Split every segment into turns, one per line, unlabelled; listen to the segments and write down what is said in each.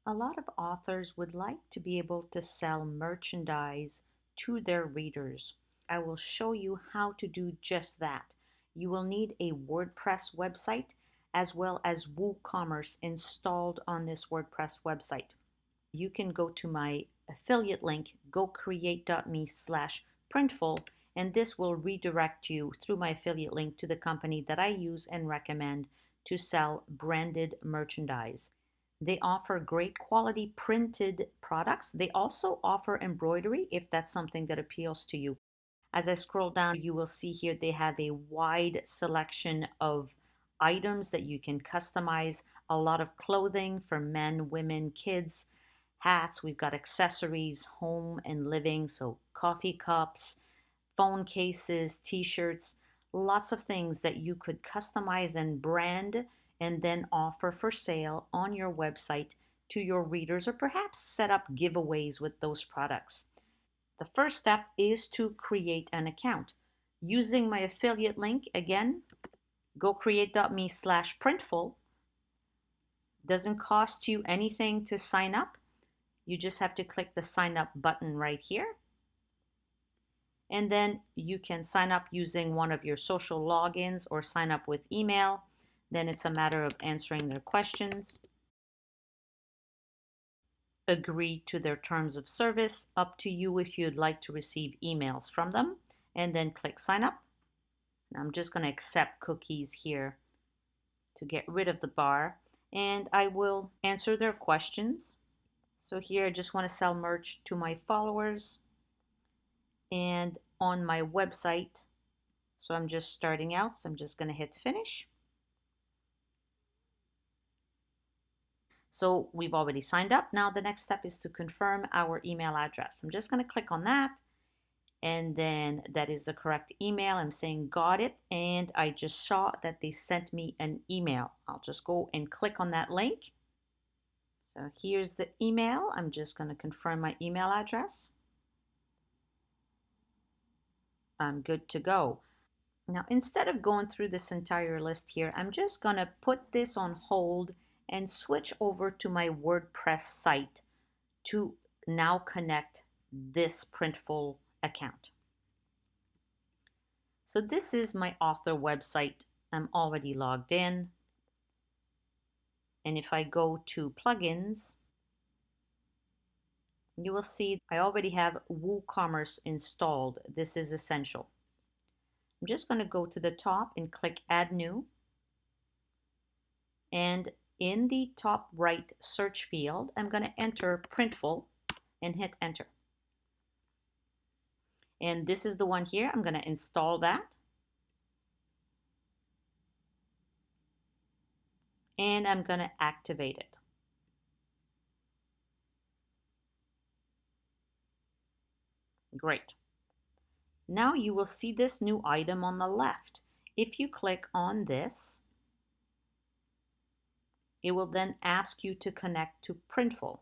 A lot of authors would like to be able to sell merchandise to their readers. I will show you how to do just that. You will need a WordPress website as well as WooCommerce installed on this WordPress website. You can go to my affiliate link, gocreate.me/printful, and this will redirect you through my affiliate link to the company that I use and recommend to sell branded merchandise. They offer great quality printed products. They also offer embroidery if that's something that appeals to you. As I scroll down, you will see here they have a wide selection of items that you can customize, a lot of clothing for men, women, kids, hats. We've got accessories, home and living, so coffee cups, phone cases, t-shirts, lots of things that you could customize and brand and then offer for sale on your website to your readers, or perhaps set up giveaways with those products. The first step is to create an account. Using my affiliate link, again, gocreate.me/printful, doesn't cost you anything to sign up. You just have to click the sign up button right here. And then you can sign up using one of your social logins or sign up with email. Then it's a matter of answering their questions. Agree to their terms of service. Up to you if you'd like to receive emails from them. And then click sign up. And I'm just going to accept cookies here to get rid of the bar. And I will answer their questions. So here I just want to sell merch to my followers and on my website. So I'm just starting out, so I'm just going to hit finish. So we've already signed up. Now the next step is to confirm our email address. I'm just going to click on that, and then that is the correct email. I'm saying got it, and I just saw that they sent me an email. I'll just go and click on that link. So here's the email. I'm just going to confirm my email address. I'm good to go. Now, instead of going through this entire list here, I'm just going to put this on hold and switch over to my WordPress site to now connect this Printful account. So this is my author website. I'm already logged in. And if I go to plugins, you will see I already have WooCommerce installed. This is essential. I'm just going to go to the top and click Add New. And in the top right search field, I'm going to enter Printful and hit Enter. And this is the one here. I'm going to install that. And I'm going to activate it. Great. Now you will see this new item on the left. If you click on this, it will then ask you to connect to Printful.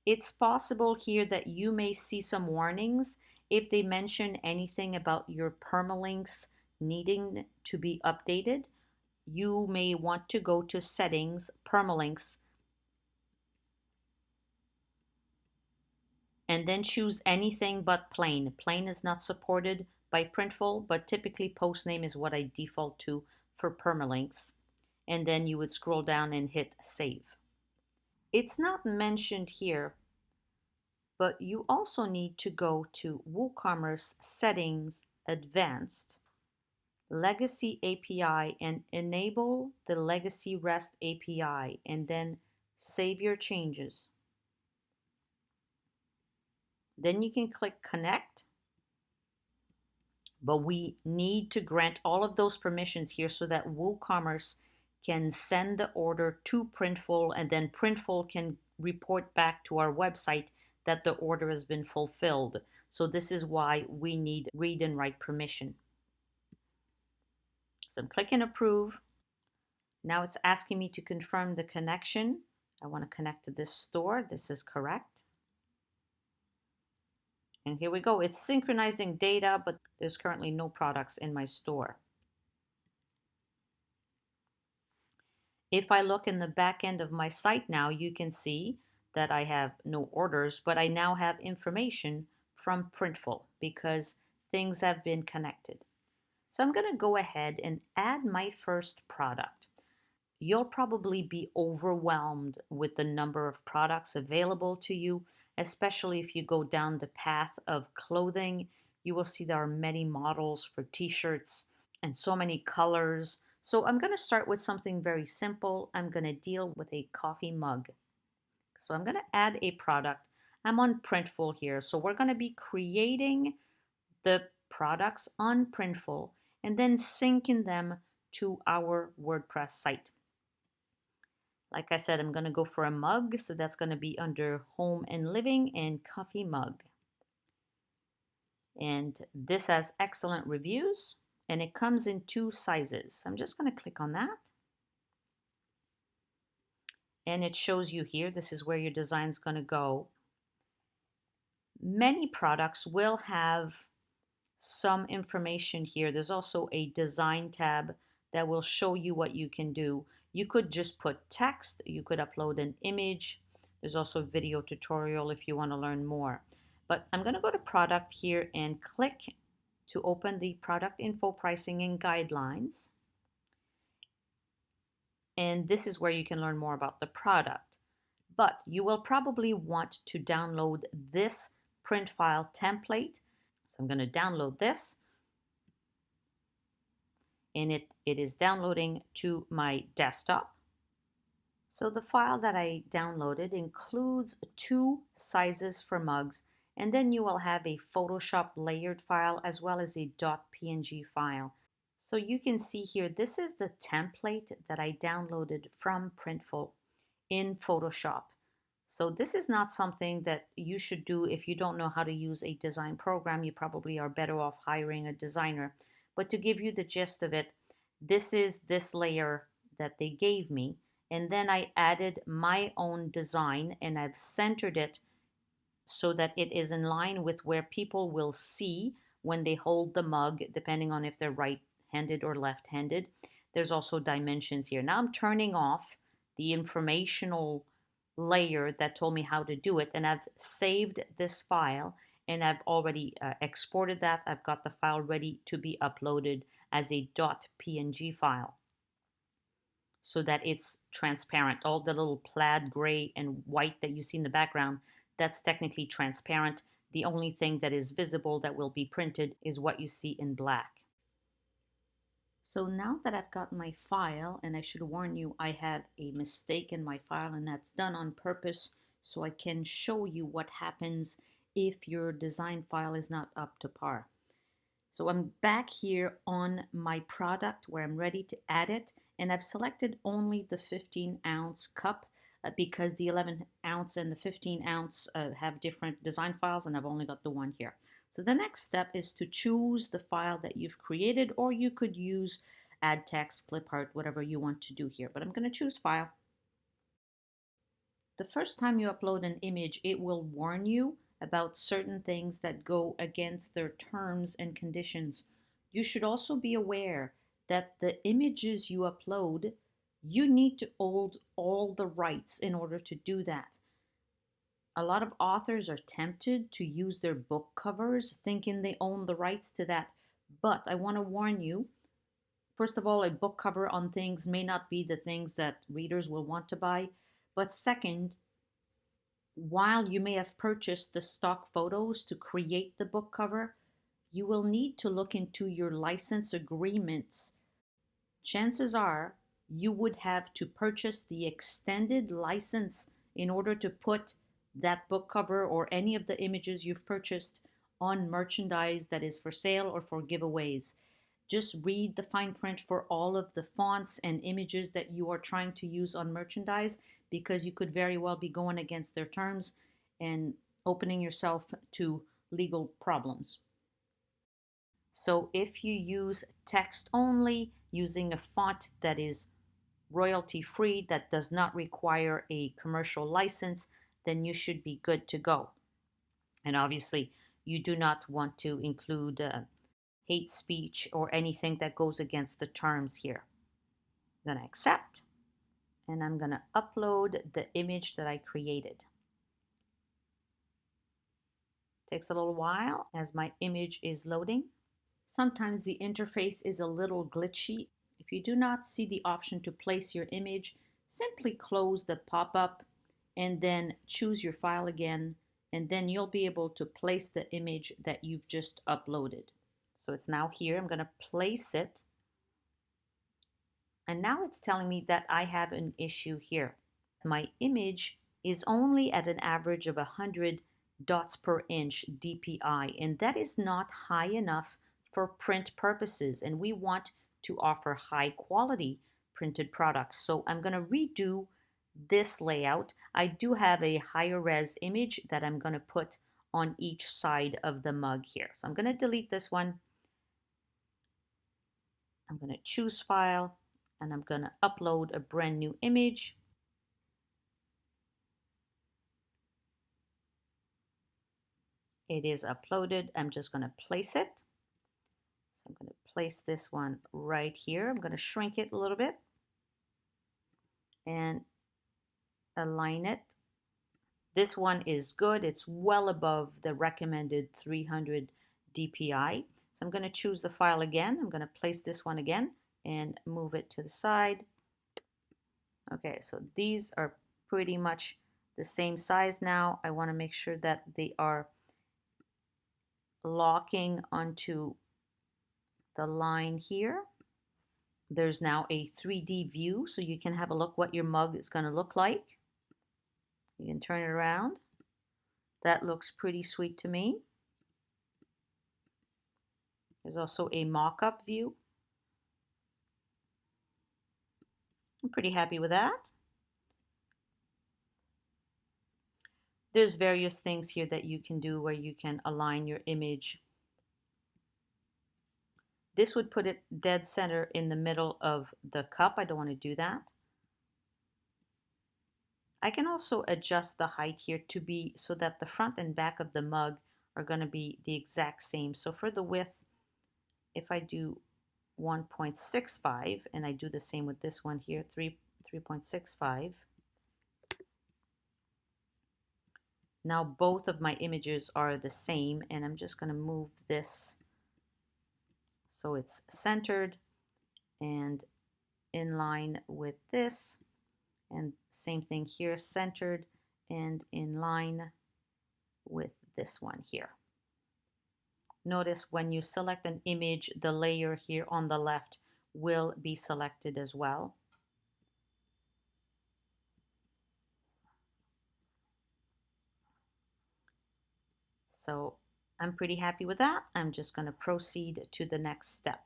It's possible here that you may see some warnings if they mention anything about your permalinks needing to be updated. You may want to go to Settings, Permalinks, and then choose anything but plain. Plain is not supported by Printful, but typically postname is what I default to for permalinks. And then you would scroll down and hit Save. It's not mentioned here, but you also need to go to WooCommerce Settings, Advanced, Legacy API, and enable the Legacy REST API, and then save your changes. Then you can click Connect, but we need to grant all of those permissions here so that WooCommerce can send the order to Printful, and then Printful can report back to our website that the order has been fulfilled. So this is why we need read and write permission. So I'm clicking Approve. Now it's asking me to confirm the connection. I want to connect to this store. This is correct. And here we go. It's synchronizing data, but there's currently no products in my store. If I look in the back end of my site now, you can see that I have no orders, but I now have information from Printful because things have been connected. So I'm going to go ahead and add my first product. You'll probably be overwhelmed with the number of products available to you, especially if you go down the path of clothing. You will see there are many models for t-shirts and so many colors. So I'm going to start with something very simple. I'm going to deal with a coffee mug. So I'm going to add a product. I'm on Printful here. So we're going to be creating the products on Printful and then syncing them to our WordPress site. Like I said, I'm going to go for a mug. So that's going to be under Home and Living and Coffee Mug. And this has excellent reviews and it comes in 2 sizes. I'm just going to click on that. And it shows you here, this is where your design is going to go. Many products will have some information here. There's also a design tab that will show you what you can do. You could just put text, you could upload an image. There's also a video tutorial if you want to learn more. But I'm going to go to product here and click to open the product info, pricing, and guidelines. And this is where you can learn more about the product. But you will probably want to download this print file template. So I'm going to download this. And it is downloading to my desktop. So the file that I downloaded includes 2 sizes for mugs, and then you will have a Photoshop layered file as well as a .png file. So you can see here, this is the template that I downloaded from Printful in Photoshop. So this is not something that you should do if you don't know how to use a design program. You probably are better off hiring a designer. But to give you the gist of it, this is this layer that they gave me. And then I added my own design and I've centered it so that it is in line with where people will see when they hold the mug, depending on if they're right-handed or left-handed. There's also dimensions here. Now I'm turning off the informational layer that told me how to do it, and I've saved this file and I've already exported that. I've got the file ready to be uploaded as a .png file so that it's transparent. All the little plaid gray and white that you see in the background, that's technically transparent. The only thing that is visible that will be printed is what you see in black. So now that I've got my file, and I should warn you, I had a mistake in my file, and that's done on purpose so I can show you what happens if your design file is not up to par. So I'm back here on my product where I'm ready to add it, and I've selected only the 15-ounce cup because the 11-ounce and the 15-ounce have different design files, and I've only got the one here. So the next step is to choose the file that you've created, or you could use add text, clip art, whatever you want to do here. But I'm going to choose file. The first time you upload an image, it will warn you about certain things that go against their terms and conditions. You should also be aware that the images you upload, you need to hold all the rights in order to do that. A lot of authors are tempted to use their book covers thinking they own the rights to that. But I want to warn you, first of all, a book cover on things may not be the things that readers will want to buy. But second, while you may have purchased the stock photos to create the book cover, you will need to look into your license agreements. Chances are you would have to purchase the extended license in order to put that book cover or any of the images you've purchased on merchandise that is for sale or for giveaways. Just read the fine print for all of the fonts and images that you are trying to use on merchandise, because you could very well be going against their terms and opening yourself to legal problems. So if you use text only, using a font that is royalty free, that does not require a commercial license, then you should be good to go. And obviously, you do not want to include hate speech or anything that goes against the terms here. I'm going to accept, and I'm going to upload the image that I created. Takes a little while as my image is loading. Sometimes the interface is a little glitchy. If you do not see the option to place your image, simply close the pop-up and then choose your file again, and then you'll be able to place the image that you've just uploaded. So it's now here. I'm going to place it. And now it's telling me that I have an issue here. My image is only at an average of 100 dots per inch DPI, and that is not high enough for print purposes, and we want to offer high quality printed products. So I'm going to redo this layout. I do have a higher res image that I'm going to put on each side of the mug here. So I'm going to delete this one. I'm going to choose file, and I'm going to upload a brand new image. It is uploaded. I'm just going to place it. So I'm going to place this one right here. I'm going to shrink it a little bit and align it. This one is good. It's well above the recommended 300 DPI. So I'm going to choose the file again. I'm going to place this one again and move it to the side. Okay, so these are pretty much the same size now. I want to make sure that they are locking onto the line here. There's now a 3D view, so you can have a look what your mug is going to look like. You can turn it around. That looks pretty sweet to me. There's also a mock-up view. I'm pretty happy with that. There's various things here that you can do where you can align your image. This would put it dead center in the middle of the cup. I don't want to do that. I can also adjust the height here to be so that the front and back of the mug are going to be the exact same. So for the width, if I do 1.65 and I do the same with this one here, 3.65. Now both of my images are the same, and I'm just going to move this so it's centered and in line with this, and same thing here, centered and in line with this one here. Notice when you select an image, the layer here on the left will be selected as well. So I'm pretty happy with that. I'm just going to proceed to the next step.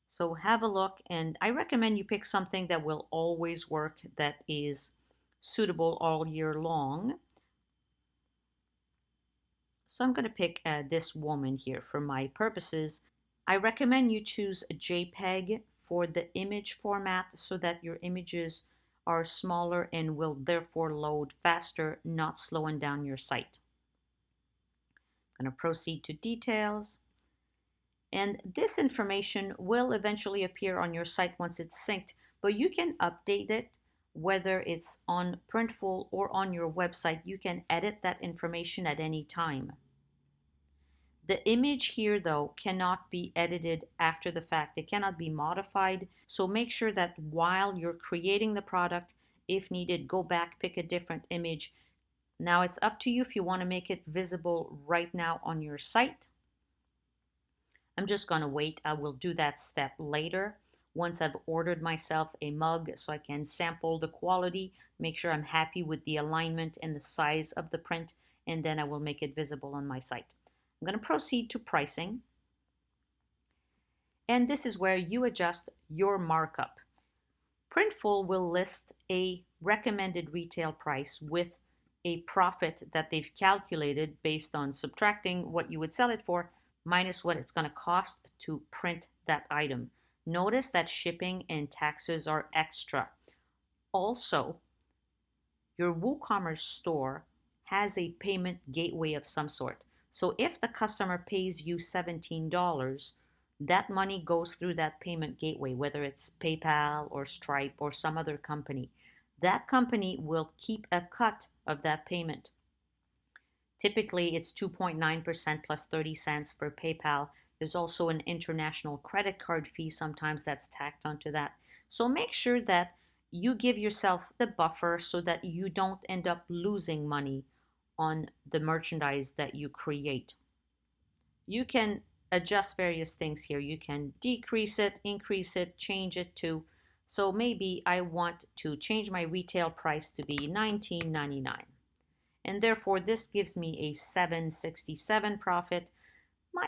So have a look, and I recommend you pick something that will always work, that is suitable all year long. So I'm going to pick this woman here for my purposes. I recommend you choose a JPEG for the image format so that your images are smaller and will therefore load faster, not slowing down your site. I'm going to proceed to details. And this information will eventually appear on your site once it's synced, but you can update it, whether it's on Printful or on your website. You can edit that information at any time. The image here, though, cannot be edited after the fact. It cannot be modified. So make sure that while you're creating the product, if needed, go back, pick a different image. Now it's up to you if you want to make it visible right now on your site. I'm just going to wait. I will do that step later once I've ordered myself a mug so I can sample the quality, make sure I'm happy with the alignment and the size of the print, and then I will make it visible on my site. I'm going to proceed to pricing. And this is where you adjust your markup. Printful will list a recommended retail price with a profit that they've calculated based on subtracting what you would sell it for minus what it's going to cost to print that item. Notice that shipping and taxes are extra. Also, your WooCommerce store has a payment gateway of some sort. So if the customer pays you $17, that money goes through that payment gateway, whether it's PayPal or Stripe or some other company. That company will keep a cut of that payment. Typically, it's 2.9% plus 30 cents for PayPal. There's also an international credit card fee sometimes that's tacked onto that. So make sure that you give yourself the buffer so that you don't end up losing money on the merchandise that you create. You can adjust various things here. You can decrease it, increase it, change it to. So maybe I want to change my retail price to be $19.99. And therefore this gives me a $7.67 profit.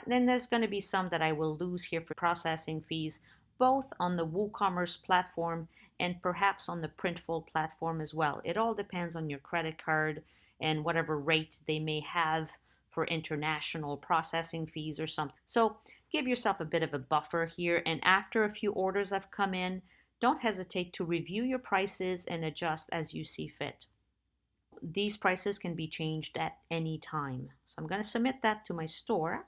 Then there's going to be some that I will lose here for processing fees, both on the WooCommerce platform and perhaps on the Printful platform as well. It all depends on your credit card and whatever rate they may have for international processing fees or something. So give yourself a bit of a buffer here, and after a few orders have come in, don't hesitate to review your prices and adjust as you see fit. These prices can be changed at any time. So I'm going to submit that to my store.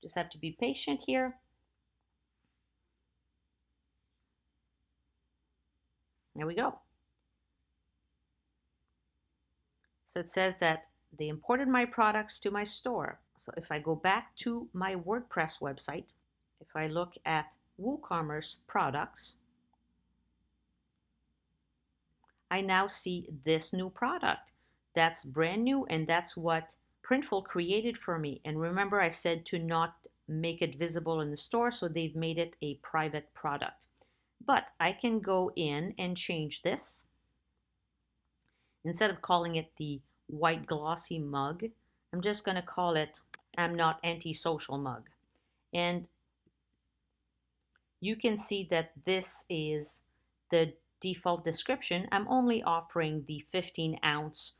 Just have to be patient here. There we go. So it says that they imported my products to my store. So if I go back to my WordPress website, if I look at WooCommerce products, I now see this new product. That's brand new, and that's what Printful created for me. And remember, I said to not make it visible in the store, so they've made it a private product. But I can go in and change this. Instead of calling it the white glossy mug, I'm just going to call it I'm not antisocial mug. And you can see that this is the default description. I'm only offering the 15-ounce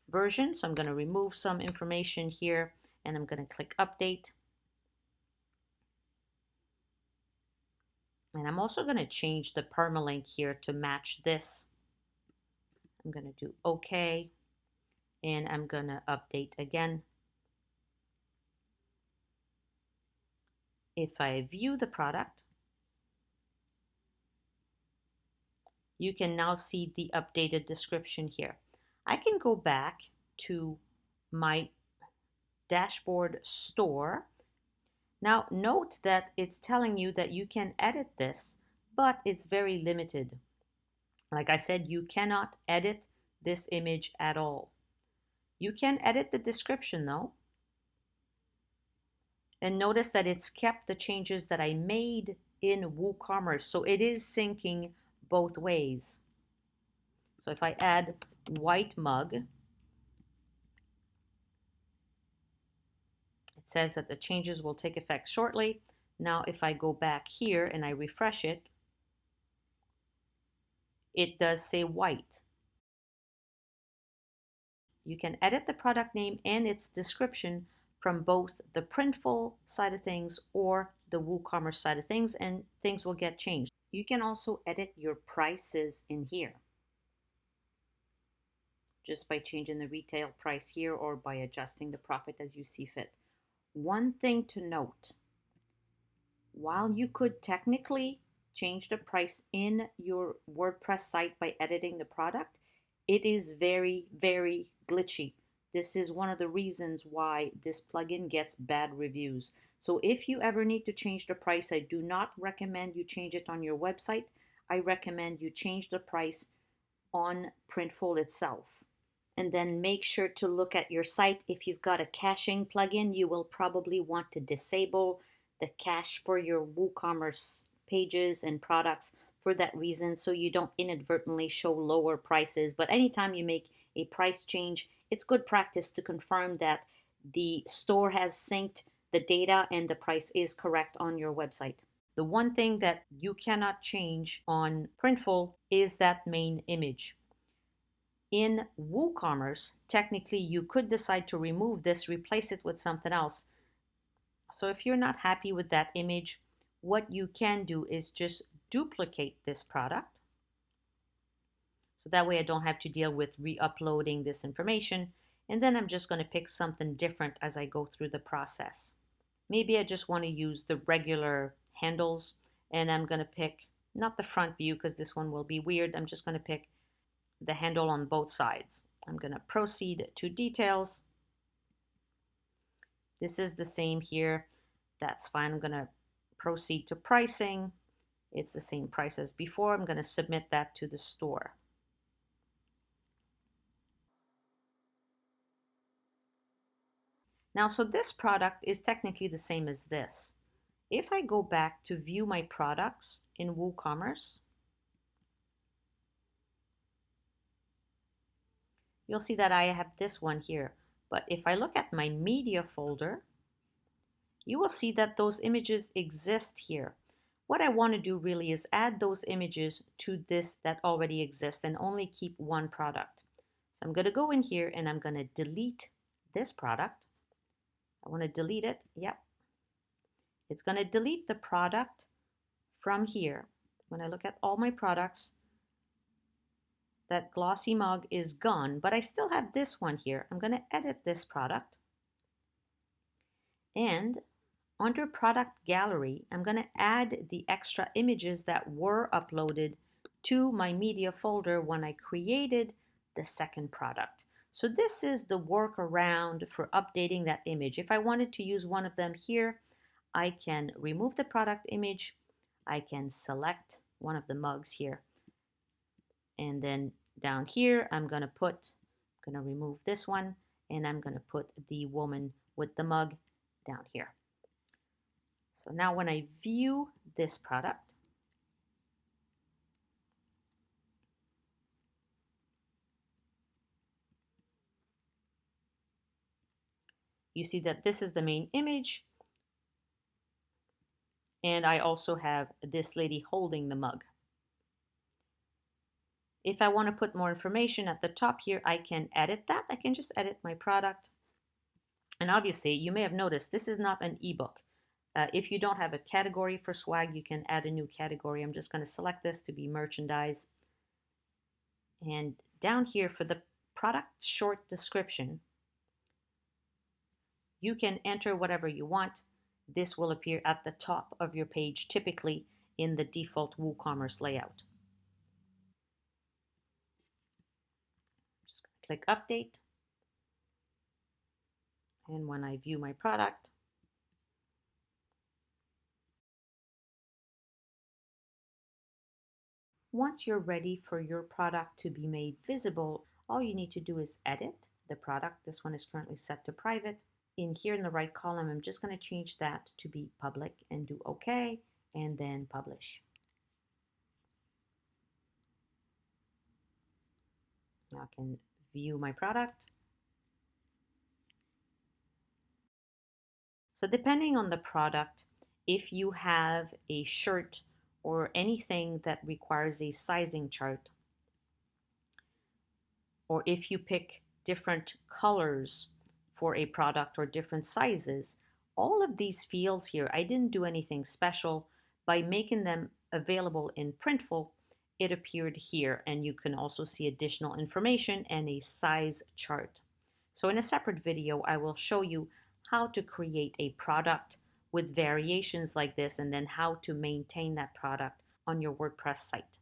version, so I'm going to remove some information here and I'm going to click update. And I'm also going to change the permalink here to match this. I'm going to do OK, and I'm going to update again. If I view the product, you can now see the updated description here. I can go back to my dashboard store. Now note that it's telling you that you can edit this, but it's very limited. Like I said, you cannot edit this image at all. You can edit the description though. And notice that it's kept the changes that I made in WooCommerce. So it is syncing both ways. So if I add white mug, it says that the changes will take effect shortly. Now if I go back here and I refresh it, it does say white. You can edit the product name and its description from both the Printful side of things or the WooCommerce side of things, and things will get changed. You can also edit your prices in here, just by changing the retail price here or by adjusting the profit as you see fit. One thing to note, while you could technically change the price in your WordPress site by editing the product, it is very, very glitchy. This is one of the reasons why this plugin gets bad reviews. So if you ever need to change the price, I do not recommend you change it on your website. I recommend you change the price on Printful itself. And then make sure to look at your site. If you've got a caching plugin, you will probably want to disable the cache for your WooCommerce pages and products for that reason, so you don't inadvertently show lower prices. But anytime you make a price change, it's good practice to confirm that the store has synced the data and the price is correct on your website. The one thing that you cannot change on Printful is that main image. In WooCommerce, technically you could decide to remove this, replace it with something else. So if you're not happy with that image, what you can do is just duplicate this product. So that way I don't have to deal with re-uploading this information. And then I'm just going to pick something different as I go through the process. Maybe I just want to use the regular handles, and I'm going to pick not the front view because this one will be weird. I'm just going to pick the handle on both sides. I'm going to proceed to details. This is the same here. That's fine. I'm going to proceed to pricing. It's the same price as before. I'm going to submit that to the store. Now, so this product is technically the same as this. If I go back to view my products in WooCommerce, you'll see that I have this one here. But if I look at my media folder, you will see that those images exist here. What I want to do really is add those images to this that already exists and only keep one product. So I'm going to go in here and I'm going to delete this product. I want to delete it. Yep. It's going to delete the product from here. When I look at all my products, that glossy mug is gone, but I still have this one here. I'm going to edit this product. And under product gallery, I'm going to add the extra images that were uploaded to my media folder when I created the second product. So this is the workaround for updating that image. If I wanted to use one of them here, I can remove the product image. I can select one of the mugs here. And then down here, I'm going to remove this one, and I'm going to put the woman with the mug down here. So now when I view this product, you see that this is the main image. And I also have this lady holding the mug. If I want to put more information at the top here, I can edit that. I can just edit my product. And obviously, you may have noticed this is not an ebook. If you don't have a category for swag, you can add a new category. I'm just going to select this to be merchandise. And down here for the product short description, you can enter whatever you want. This will appear at the top of your page, typically in the default WooCommerce layout. Just click Update. And when I view my product, once you're ready for your product to be made visible, all you need to do is edit the product. This one is currently set to private. In here in the right column, I'm just going to change that to be public and do OK, and then publish. Now I can view my product. So depending on the product, if you have a shirt or anything that requires a sizing chart, or if you pick different colors for a product or different sizes, all of these fields here, I didn't do anything special. By making them available in Printful, it appeared here, and you can also see additional information and a size chart. So in a separate video, I will show you how to create a product with variations like this, and then how to maintain that product on your WordPress site.